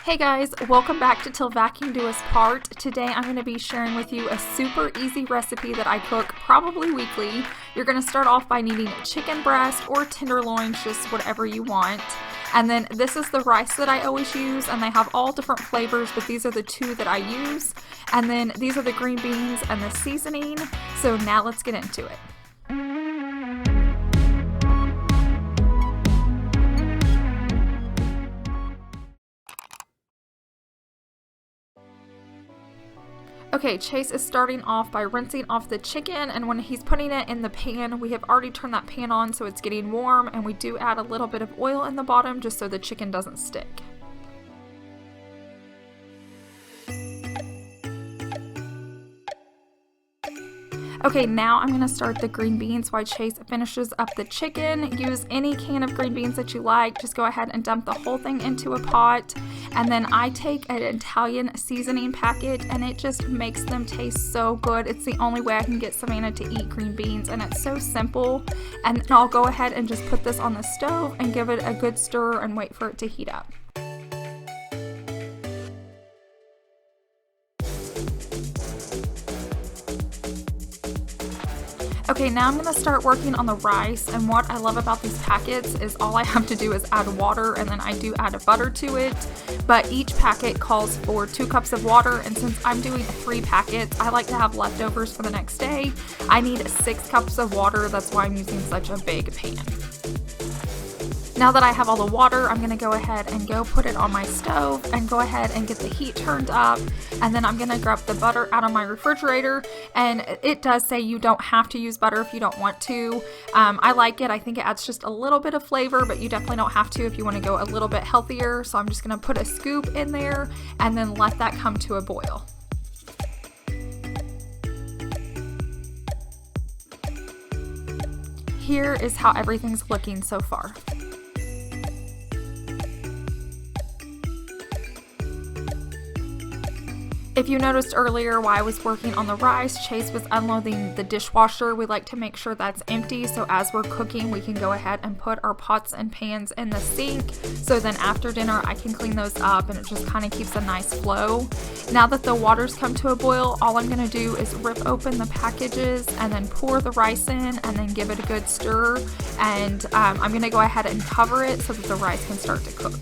Hey guys, welcome back to Till Vacuum Do Us Part. Today I'm going to be sharing with you a super easy recipe that I cook probably weekly. You're going to start off by needing chicken breast or tenderloins, just whatever you want. And then this is the rice that I always use, and they have all different flavors, but these are the two that I use. And then these are the green beans and the seasoning. So now let's get into it. Okay, Chase is starting off by rinsing off the chicken, and when he's putting it in the pan, we have already turned that pan on so it's getting warm, and we do add a little bit of oil in the bottom just so the chicken doesn't stick. Okay, now I'm going to start the green beans while Chase finishes up the chicken. Use any can of green beans that you like. Just go ahead and dump the whole thing into a pot. And then I take an Italian seasoning packet, and it just makes them taste so good. It's the only way I can get Savannah to eat green beans, and it's so simple. And then I'll go ahead and just put this on the stove and give it a good stir and wait for it to heat up. Okay, now I'm going to start working on the rice, and what I love about these packets is all I have to do is add water, and then I do add a butter to it, but each packet calls for 2 cups of water, and since I'm doing 3 packets, I like to have leftovers for the next day. I need 6 cups of water, that's why I'm using such a big pan. Now that I have all the water, I'm going to go ahead and put it on my stove and go ahead and get the heat turned up, and then I'm going to grab the butter out of my refrigerator, and it does say you don't have to use butter if you don't want to. I like it. I think it adds just a little bit of flavor, but you definitely don't have to if you want to go a little bit healthier. So I'm just going to put a scoop in there and then let that come to a boil. Here is how everything's looking so far. If you noticed earlier while I was working on the rice, Chase was unloading the dishwasher. We like to make sure that's empty, so as we're cooking, we can go ahead and put our pots and pans in the sink, so then after dinner I can clean those up, and it just kind of keeps a nice flow. Now that the water's come to a boil, all I'm going to do is rip open the packages and then pour the rice in and then give it a good stir, and I'm going to go ahead and cover it so that the rice can start to cook.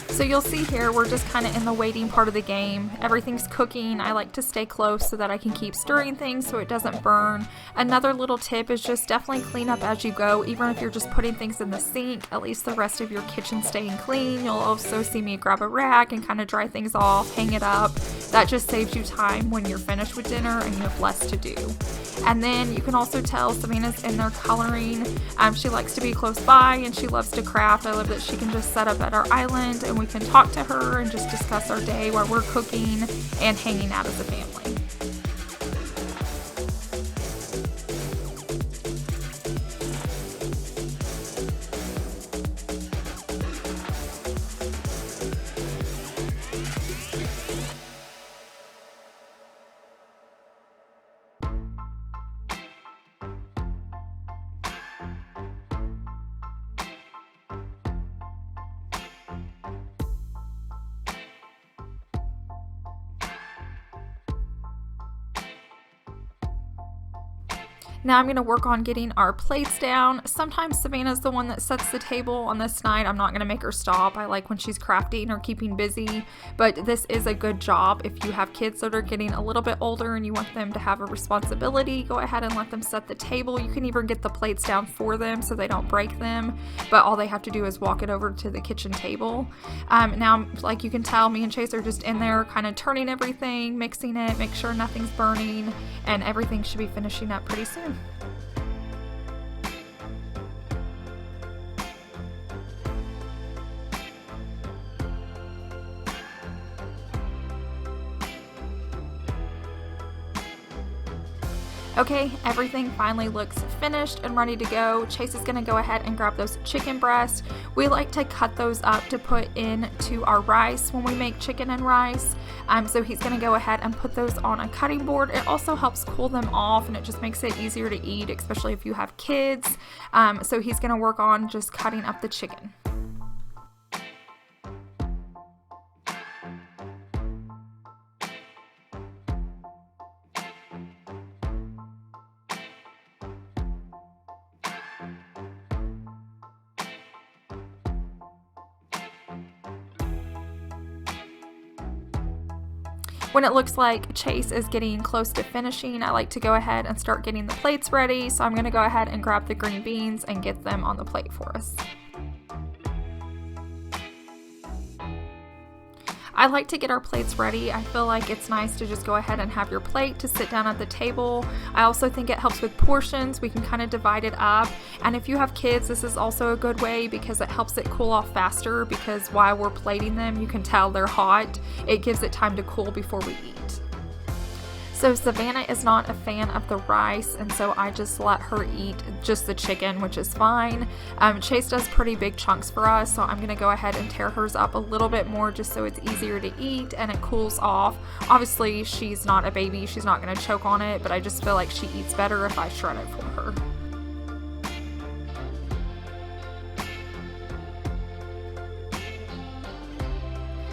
So you'll see here, we're just kind of in the waiting part of the game. Everything's cooking. I like to stay close so that I can keep stirring things so it doesn't burn. Another little tip is just definitely clean up as you go. Even if you're just putting things in the sink, at least the rest of your kitchen staying clean. You'll also see me grab a rag and kind of dry things off, hang it up. That just saves you time when you're finished with dinner and you have less to do. And then you can also tell Savannah's in there coloring. She likes to be close by and she loves to craft. I love that she can just set up at our island and we can talk to her and just discuss our day while we're cooking and hanging out as a family. Now I'm going to work on getting our plates down. Sometimes Savannah's the one that sets the table. On this night, I'm not going to make her stop. I like when she's crafting or keeping busy, but this is a good job. If you have kids that are getting a little bit older and you want them to have a responsibility, go ahead and let them set the table. You can even get the plates down for them so they don't break them, but all they have to do is walk it over to the kitchen table. Now, like you can tell, me and Chase are just in there kind of turning everything, mixing it, make sure nothing's burning, and everything should be finishing up pretty soon. Okay, everything finally looks finished and ready to go. Chase is going to go ahead and grab those chicken breasts. We like to cut those up to put into our rice when we make chicken and rice. So he's going to go ahead and put those on a cutting board. It also helps cool them off, and it just makes it easier to eat, especially if you have kids. So he's going to work on just cutting up the chicken. When it looks like Chase is getting close to finishing, I like to go ahead and start getting the plates ready. So I'm going to go ahead and grab the green beans and get them on the plate for us. I like to get our plates ready. I feel like it's nice to just go ahead and have your plate to sit down at the table. I also think it helps with portions. We can kind of divide it up. And if you have kids, this is also a good way because it helps it cool off faster, because while we're plating them, you can tell they're hot. It gives it time to cool before we eat. So Savannah is not a fan of the rice, and so I just let her eat just the chicken, which is fine. Chase does pretty big chunks for us, so I'm going to go ahead and tear hers up a little bit more just so it's easier to eat and it cools off. Obviously, she's not a baby. She's not going to choke on it, but I just feel like she eats better if I shred it for her.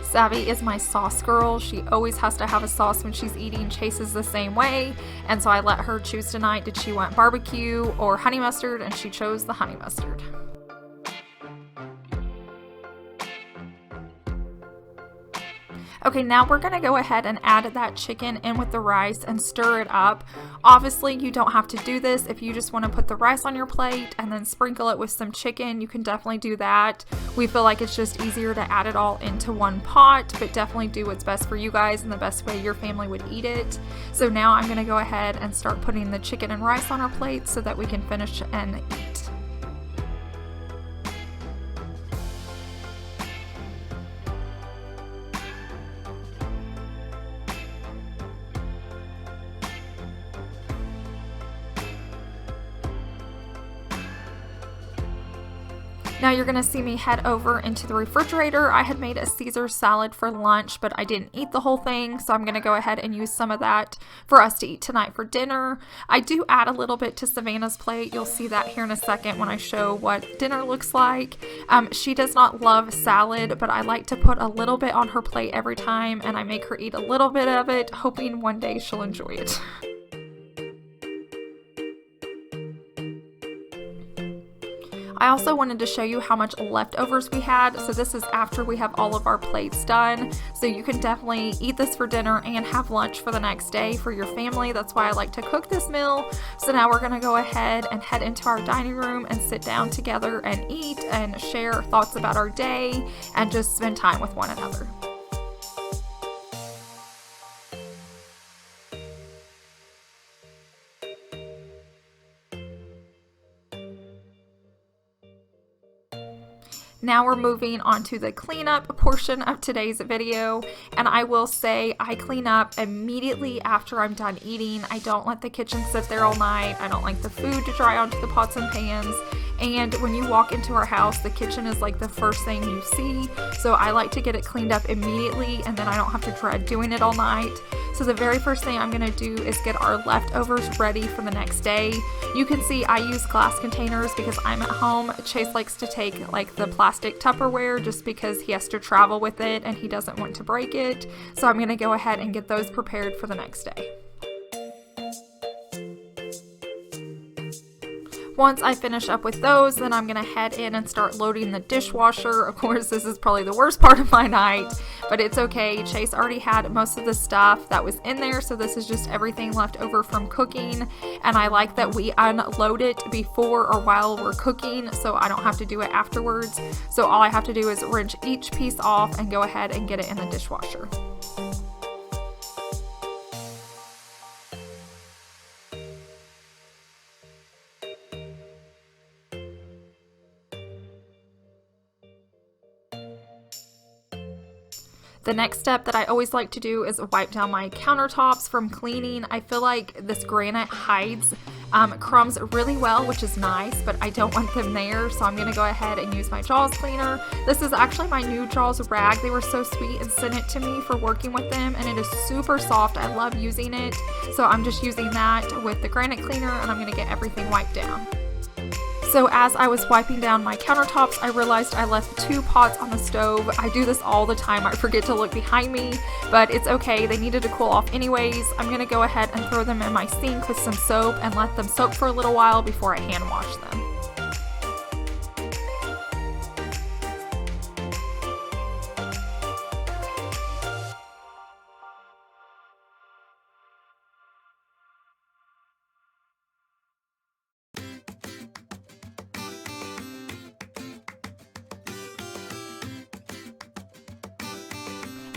Savvy is my sauce girl. She always has to have a sauce when she's eating. Chase is the same way, and so I let her choose tonight. Did she want barbecue or honey mustard? And she chose the honey mustard. Okay, now we're going to go ahead and add that chicken in with the rice and stir it up. Obviously, you don't have to do this. If you just want to put the rice on your plate and then sprinkle it with some chicken, you can definitely do that. We feel like it's just easier to add it all into one pot, but definitely do what's best for you guys and the best way your family would eat it. So now I'm going to go ahead and start putting the chicken and rice on our plate so that we can finish and eat. Now you're going to see me head over into the refrigerator. I had made a Caesar salad for lunch, but I didn't eat the whole thing, so I'm going to go ahead and use some of that for us to eat tonight for dinner. I do add a little bit to Savannah's plate. You'll see that here in a second when I show what dinner looks like. She does not love salad, but I like to put a little bit on her plate every time, and I make her eat a little bit of it, hoping one day she'll enjoy it. I also wanted to show you how much leftovers we had. So this is after we have all of our plates done. So you can definitely eat this for dinner and have lunch for the next day for your family. That's why I like to cook this meal. So now we're gonna go ahead and head into our dining room and sit down together and eat and share thoughts about our day and just spend time with one another. Now we're moving on to the cleanup portion of today's video, and I will say I clean up immediately after I'm done eating. I don't let the kitchen sit there all night. I don't like the food to dry onto the pots and pans, and when you walk into our house, the kitchen is like the first thing you see, so I like to get it cleaned up immediately, and then I don't have to dread doing it all night. So the very first thing I'm going to do is get our leftovers ready for the next day. You can see I use glass containers because I'm at home. Chase likes to take like the plastic Tupperware just because he has to travel with it and he doesn't want to break it. So I'm going to go ahead and get those prepared for the next day. Once I finish up with those, then I'm going to head in and start loading the dishwasher. Of course, this is probably the worst part of my night, but it's okay. Chase already had most of the stuff that was in there, so this is just everything left over from cooking, and I like that we unload it before or while we're cooking, so I don't have to do it afterwards. So all I have to do is rinse each piece off and go ahead and get it in the dishwasher. The next step that I always like to do is wipe down my countertops from cleaning. I feel like this granite hides crumbs really well, which is nice, but I don't want them there, so I'm gonna go ahead and use my Jaws cleaner. This is actually my new Jaws rag. They were so sweet and sent it to me for working with them, and it is super soft. I love using it, so I'm just using that with the granite cleaner, and I'm gonna get everything wiped down. So as I was wiping down my countertops, I realized I left 2 pots on the stove. I do this all the time. I forget to look behind me, but it's okay. They needed to cool off anyways. I'm gonna go ahead and throw them in my sink with some soap and let them soak for a little while before I hand wash them.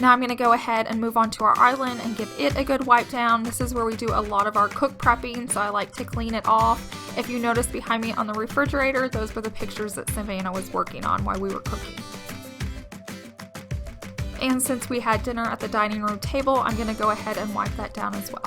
Now I'm going to go ahead and move on to our island and give it a good wipe down. This is where we do a lot of our cook prepping, so I like to clean it off. If you notice behind me on the refrigerator, those were the pictures that Savannah was working on while we were cooking. And since we had dinner at the dining room table, I'm going to go ahead and wipe that down as well.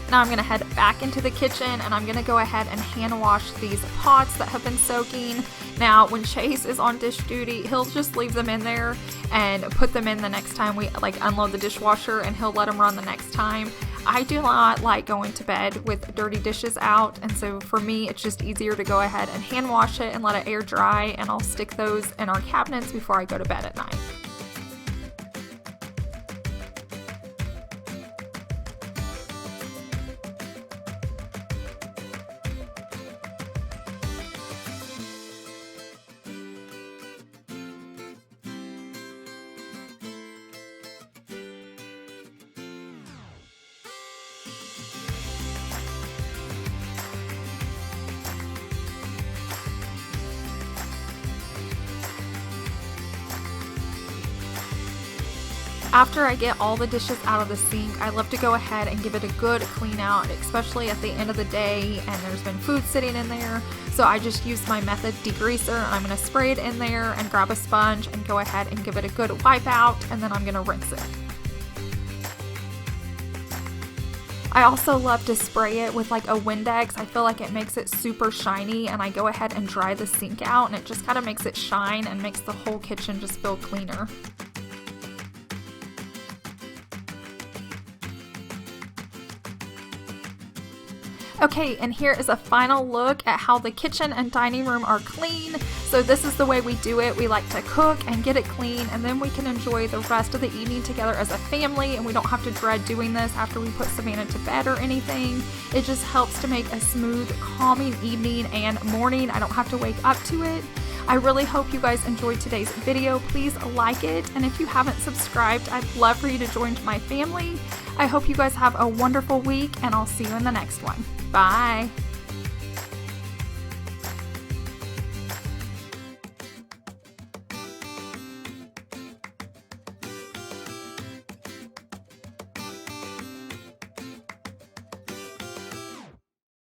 Now I'm going to head back into the kitchen and I'm going to go ahead and hand wash these pots that have been soaking. Now when Chase is on dish duty, he'll just leave them in there and put them in the next time we unload the dishwasher, and he'll let them run the next time. I do not like going to bed with dirty dishes out, and so for me it's just easier to go ahead and hand wash it and let it air dry, and I'll stick those in our cabinets before I go to bed at night. After I get all the dishes out of the sink, I love to go ahead and give it a good clean out, especially at the end of the day and there's been food sitting in there. So I just use my Method degreaser and I'm going to spray it in there and grab a sponge and go ahead and give it a good wipe out, and then I'm going to rinse it. I also love to spray it with like a Windex. I feel like it makes it super shiny, and I go ahead and dry the sink out and it just kind of makes it shine and makes the whole kitchen just feel cleaner. Okay, and here is a final look at how the kitchen and dining room are clean. So this is the way we do it. We like to cook and get it clean, and then we can enjoy the rest of the evening together as a family, and we don't have to dread doing this after we put Savannah to bed or anything. It just helps to make a smooth, calming evening and morning. I don't have to wake up to it. I really hope you guys enjoyed today's video. Please like it, and if you haven't subscribed, I'd love for you to join my family. I hope you guys have a wonderful week, and I'll see you in the next one. Bye!